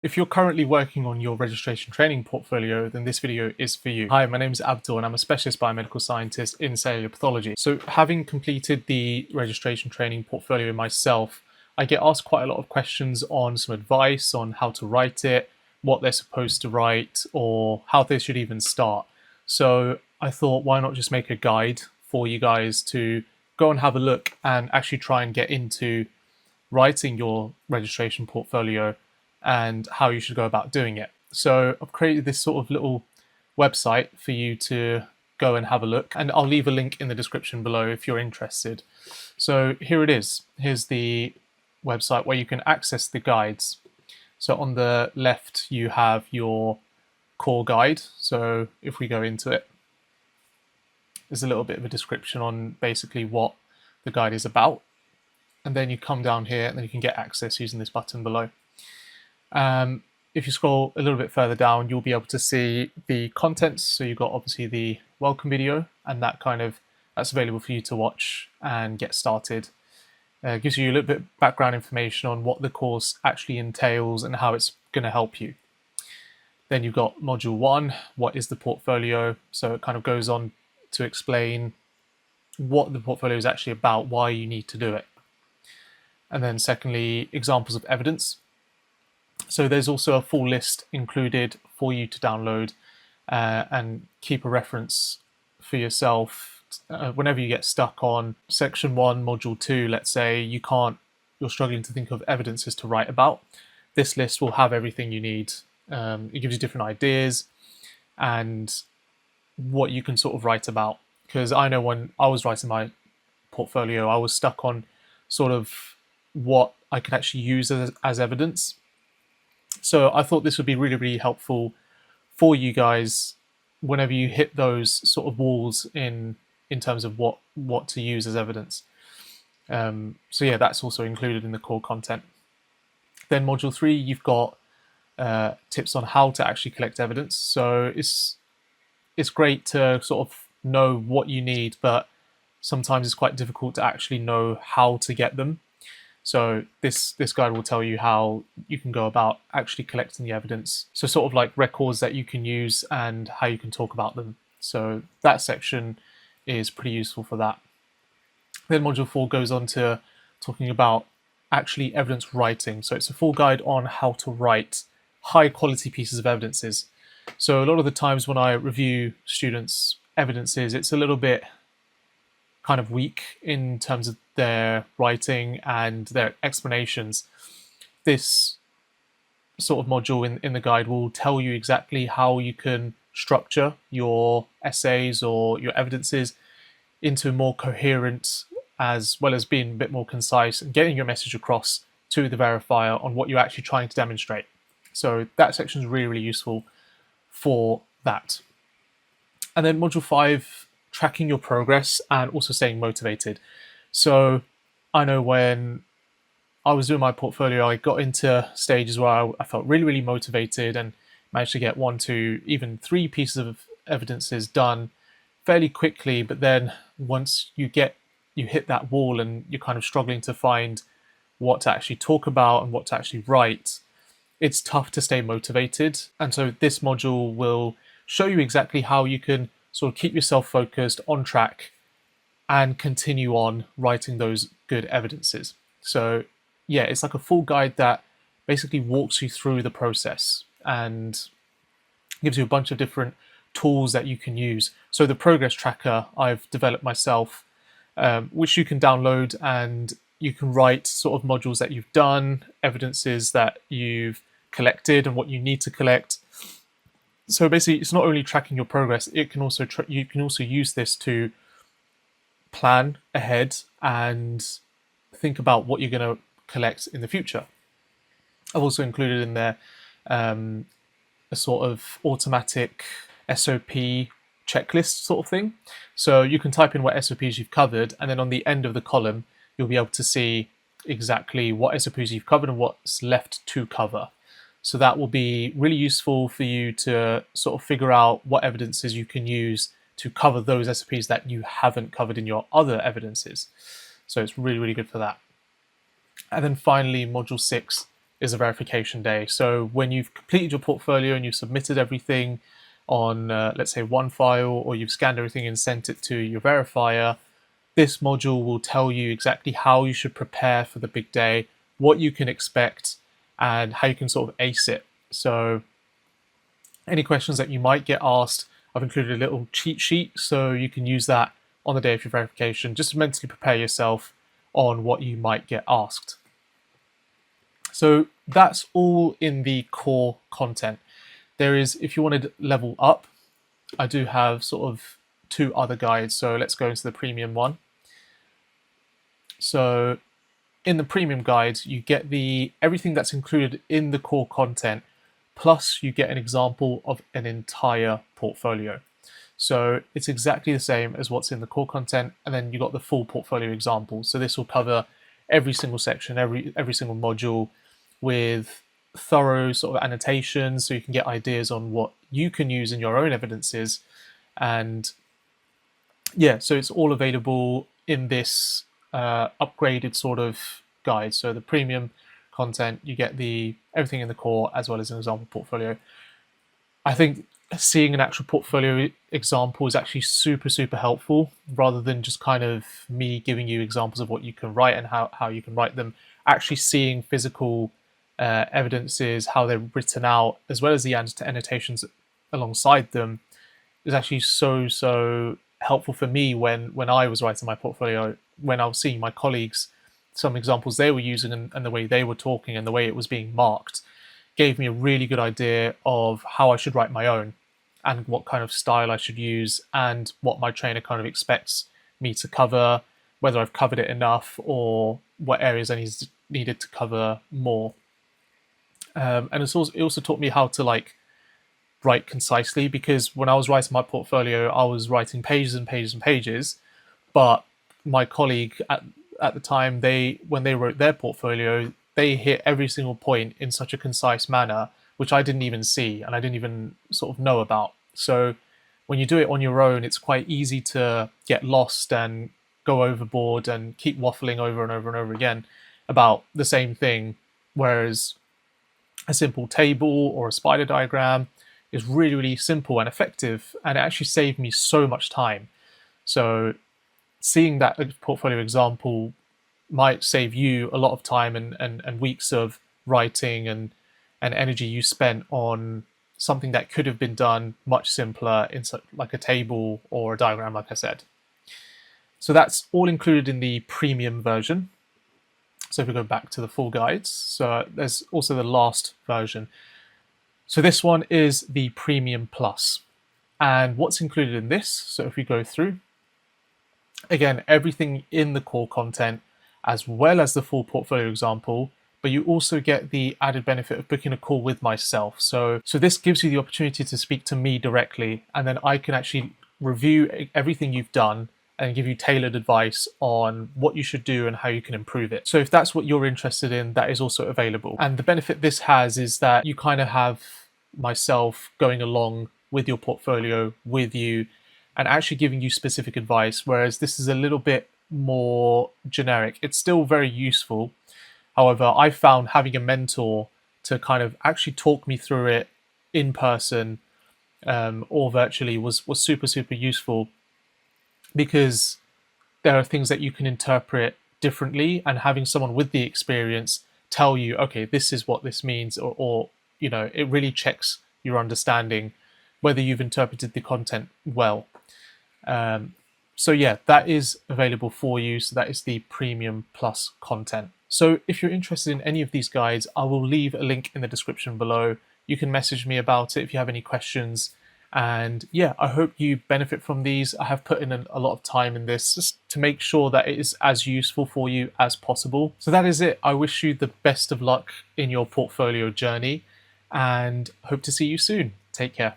If you're currently working on your registration training portfolio, then this video is for you. Hi, my name is Abdul and I'm a specialist biomedical scientist in cellular pathology. So having completed the registration training portfolio myself, I get asked quite a lot of questions on some advice on how to write it, what they're supposed to write, or how they should even start. So I thought, why not just make a guide for you guys to go and have a look and actually try and get into writing your registration portfolio and how you should go about doing it. So I've created this sort of little website for you to go and have a look, and I'll leave a link in the description below if you're interested. So here it is. Here's the website where you can access the guides. So on the left you have your core guide. So if we go into it, there's a little bit of a description on basically what the guide is about. And then you come down here and then you can get access using this button below. If you scroll a little bit further down, you'll be able to see the contents. So you've got obviously the welcome video, and that's available for you to watch and get started. It gives you a little bit of background information on what the course actually entails and how it's going to help you. Then you've got module 1, what is the portfolio? So it kind of goes on to explain what the portfolio is actually about, why you need to do it. And then secondly, examples of evidence. So there's also a full list included for you to download and keep a reference for yourself whenever you get stuck on section 1, module 2. Let's say you're struggling to think of evidences to write about. This list will have everything you need. It gives you different ideas and what you can sort of write about. Because I know when I was writing my portfolio, I was stuck on sort of what I could actually use as evidence. So I thought this would be really, really helpful for you guys whenever you hit those sort of walls in terms of what to use as evidence. So yeah, that's also included in the core content. Then module 3, you've got tips on how to actually collect evidence. So it's great to sort of know what you need, but sometimes it's quite difficult to actually know how to get them. So this guide will tell you how you can go about actually collecting the evidence. So sort of like records that you can use and how you can talk about them. So that section is pretty useful for that. Then module 4 goes on to talking about actually evidence writing. So it's a full guide on how to write high quality pieces of evidences. So a lot of the times when I review students' evidences, it's a little bit kind of weak in terms of their writing and their explanations. This sort of module in the guide will tell you exactly how you can structure your essays or your evidences into more coherent, as well as being a bit more concise and getting your message across to the verifier on what you're actually trying to demonstrate. So that section is really, really useful for that. And then module 5, tracking your progress and also staying motivated. So I know when I was doing my portfolio, I got into stages where I felt really, really motivated and managed to get 1, 2, even 3 pieces of evidences done fairly quickly. But then once you hit that wall and you're kind of struggling to find what to actually talk about and what to actually write, it's tough to stay motivated. And so this module will show you exactly how you can sort of keep yourself focused, on track, and continue on writing those good evidences. So yeah, it's like a full guide that basically walks you through the process and gives you a bunch of different tools that you can use. So the progress tracker I've developed myself, which you can download, and you can write sort of modules that you've done, evidences that you've collected and what you need to collect. So basically, it's not only tracking your progress, it can also you can also use this to plan ahead and think about what you're going to collect in the future. I've also included in there a sort of automatic SOP checklist sort of thing. So you can type in what SOPs you've covered, and then on the end of the column, you'll be able to see exactly what SOPs you've covered and what's left to cover. So that will be really useful for you to sort of figure out what evidences you can use to cover those SOPs that you haven't covered in your other evidences. So it's really, really good for that. And then finally, module 6 is the verification day. So when you've completed your portfolio and you've submitted everything on, let's say, one file, or you've scanned everything and sent it to your verifier, this module will tell you exactly how you should prepare for the big day, what you can expect, and how you can sort of ace it. So any questions that you might get asked, I've included a little cheat sheet so you can use that on the day of your verification, just to mentally prepare yourself on what you might get asked. So that's all in the core content. There is, if you wanted to level up, I do have sort of 2 other guides. So let's go into the premium one. So in the premium guide, you get everything that's included in the core content, plus you get an example of an entire portfolio. So it's exactly the same as what's in the core content, and then you got the full portfolio example. So this will cover every single section, every single module, with thorough sort of annotations, so you can get ideas on what you can use in your own evidences. And yeah, so it's all available in this upgraded sort of guide. So the premium content, you get everything in the core as well as an example portfolio. I think seeing an actual portfolio example is actually super helpful, rather than just kind of me giving you examples of what you can write and how you can write them. Actually seeing physical evidences, how they're written out, as well as the annotations alongside them, is actually so helpful for me when I was writing my portfolio, when I was seeing my colleagues, some examples they were using, and the way they were talking and the way it was being marked gave me a really good idea of how I should write my own, and what kind of style I should use, and what my trainer kind of expects me to cover, whether I've covered it enough, or what areas I needed to cover more. And it also taught me how to write concisely, because when I was writing my portfolio, I was writing pages and pages and pages, but my colleague at the time, when they wrote their portfolio, they hit every single point in such a concise manner, which I didn't even see and I didn't even sort of know about. So when you do it on your own, it's quite easy to get lost and go overboard and keep waffling over and over and over again about the same thing, whereas a simple table or a spider diagram is really simple and effective, and it actually saved me so much time. So seeing that portfolio example might save you a lot of time and weeks of writing and energy you spent on something that could have been done much simpler in like a table or a diagram, like I said. So that's all included in the premium version. So if we go back to the full guides, so there's also the last version. So this one is the Premium Plus. And what's included in this, so if we go through, again, everything in the core content, as well as the full portfolio example, but you also get the added benefit of booking a call with myself. So this gives you the opportunity to speak to me directly, and then I can actually review everything you've done and give you tailored advice on what you should do and how you can improve it. So if that's what you're interested in, that is also available. And the benefit this has is that you kind of have myself going along with your portfolio with you and actually giving you specific advice, whereas this is a little bit more generic. It's still very useful. However, I found having a mentor to kind of actually talk me through it in person or virtually was super useful, because there are things that you can interpret differently, and having someone with the experience tell you, okay, this is what this means, or it really checks your understanding whether you've interpreted the content well. So yeah, that is available for you. So that is the Premium Plus content. So if you're interested in any of these guides, I will leave a link in the description below. You can message me about it if you have any questions. And yeah, I hope you benefit from these. I have put in a lot of time in this just to make sure that it is as useful for you as possible. So that is it. I wish you the best of luck in your portfolio journey and hope to see you soon. Take care.